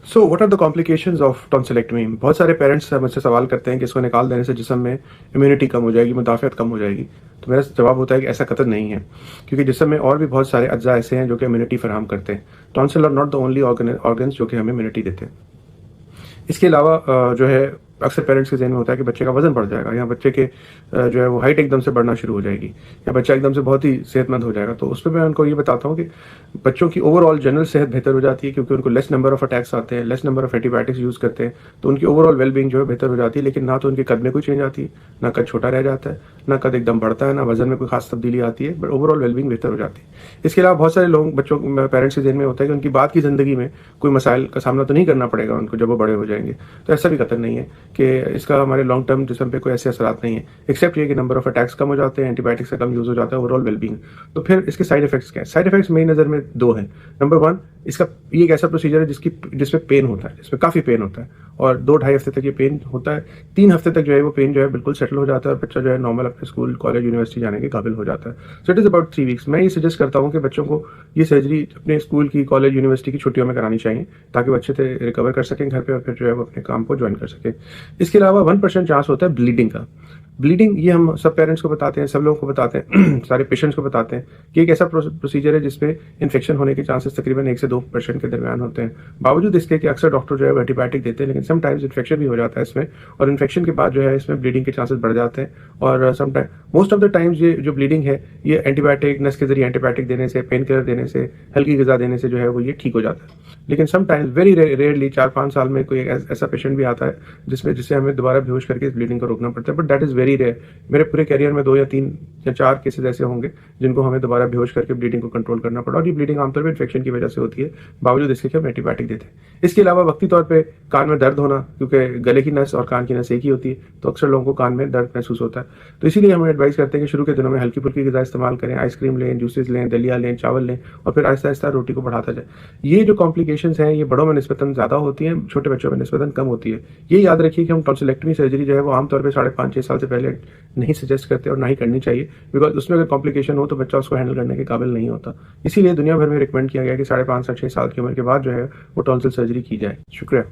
So what are the complications of tonsillectomy? बहुत सारे parents मुझसे सवाल करते हैं कि इसको निकाल देने से जिस्म में इम्यूनिटी कम हो जाएगी, मुदाफ़ियत कम हो जाएगी। तो मेरा जवाब होता है कि ऐसा कतई नहीं है, क्योंकि जिस्म में और भी बहुत सारे अज्जा ऐसे हैं जो कि इम्यूनिटी फराहम करते हैं। Tonsil are not the only organs जो कि हमें इम्यूनिटी देते हैं। इसके अलावा जो है अक्सर पेरेंट्स के ज़हन में होता है कि बच्चे का वज़न बढ़ जाएगा, या बच्चे के जो है वो हाइट एकदम से बढ़ना शुरू हो जाएगी, या बच्चा एकदम से बहुत ही सेहतमंद हो जाएगा। तो उस पर मैं उनको ये बताता हूँ कि बच्चों की ओवरऑल जनरल सेहत बेहतर हो जाती है, क्योंकि उनको लेस नंबर ऑफ अटैक्स आते हैं, less number of antibiotics use करते हैं, तो उनकी ओवरऑल वेलबींग जो है बेहतर हो जाती है। लेकिन ना तो उनके कद में कोई चेंज आती है, ना कद छोटा रह जाता है, ना कद एकदम बढ़ता है, ना वजन में कोई खास तब्दीली आती है, बट ओवरऑल वेलबींग बेहतर हो जाती है। इसके अलावा बहुत सारे लोग बच्चों पेरेंट्स के ज़हन में होता है कि उनकी बात की ज़िंदगी में कोई मसाइल का सामना तो नहीं करना पड़ेगा उनको जब वो बड़े हो जाएंगे। तो ऐसा भी कतई नहीं है कि इसका हमारे लॉन्ग टर्म जिस्म पे कोई ऐसे असरात नहीं है, एक्सेप्ट ये कि नंबर ऑफ अटैक्स कम हो जाते हैं, एंटीबायोटिक्स का कम यूज़ हो जाता है, ओवरऑल वेलबींग। तो फिर इसके साइड इफेक्ट्स क्या है? साइड इफेक्ट्स मेरी नज़र में दो हैं। नंबर वन, इसका ये एक ऐसा प्रोसीजर है जिसमें पेन होता है, जिसमें काफ़ी पेन होता है, और 2-2.5 हफ्ते तक ये पेन होता है। 3 हफ्ते तक जो है वो पेन जो है बिल्कुल सेटल हो जाता है, और बच्चा जो है नॉर्मल अपने स्कूल, कॉलेज, यूनिवर्सिटी जाने के काबिल हो जाता है। So it is about 3 weeks. मैं ये सजेस्ट करता हूँ कि बच्चों को ये सर्जरी अपने स्कूल की, कॉलेज, यूनिवर्सिटी की छुट्टियों में करानी चाहिए, ताकि वो अच्छे से रिकवर कर सकें घर पे, और फिर जो है वो अपने काम को ज्वाइन कर सकें। इसके अलावा 1% चांस होता है ब्लीडिंग का। ब्लीडिंग ये हम सब पेरेंट्स को बताते हैं, सब लोगों को बताते हैं सारे पेशेंट्स को बताते हैं कि एक ऐसा प्रोसीजर है जिसमें इन्फेक्शन होने के चांसेस तकरीबन 1 से 2% के दरमियान होते हैं। बावजूद इसके कि अक्सर डॉक्टर जो है एंटीबायोटिक देते हैं, लेकिन समटाइम्स इन्फेक्शन भी हो जाता है इसमें, और इन्फेक्शन के बाद जो है इसमें ब्लीडिंग के चांसेस बढ़ जाते हैं। और sometime most of the times ये जो ब्लीडिंग है ये एंटीबायोटिक, नस के जरिए एंटीबायोटिक देने से, पेन किलर देने से, हल्की ग़िज़ा देने से जो है वो ये ठीक हो जाता है। लेकिन समटाइम्स वेरी रेयरली 4-5 साल में कोई ऐसा पेशेंट भी आता है जिसे हमें दोबारा बेहोश करके इस ब्लीडिंग को रोकना पड़ता है, but that is very rare. मेरे पूरे करियर में 2 या 3 या 4 केसेस ऐसे होंगे जिनको हमें दोबारा बेहोश करके ब्लीडिंग को कंट्रोल करना पड़ा, और ये ब्लीडिंग आमतौर पर इन्फेक्शन की वजह से होती है, बावजूद इसके कि हम एंटीबायोटिक देते हैं। इसके अलावा वक्ती तौर पे कान में दर्द होना, क्योंकि गले की नस और कान की नस एक ही होती है, तो अक्सर लोगों को कान में दर्द महसूस होता है। तो इसीलिए हम एडवाइस करते हैं कि शुरू के दिनों में हल्की फुल्की ग़िज़ा इस्तेमाल करें, आइसक्रीम लें, जूसेस लें, दलिया लें, चावल लें, और फिर आहिस्ता आहिस्ता रोटी को बढ़ाता जाए। ये जो कॉम्प्लिकेशंस हैं ये बड़ों में निस्बतन ज़्यादा होती हैं, छोटे बच्चों में निस्बतन कम होती है। ये याद रखिए कि हम टॉन्सिलेक्टमी सर्जरी जो है वो आमतौर पर 5.5-6 साल से पहले नहीं सजेस्ट करते और ना ही करनी चाहिए, बिकॉज उसमें अगर कॉम्प्लिकेशन हो तो बच्चा उसको हैंडल करने के काबिल नहीं होता। इसीलिए दुनिया भर में रिकमेंड किया गया कि 5.5 से 6 साल की उम्र के बाद जो है वो टॉन्सिल सर्जरी की जाए। शुक्रिया।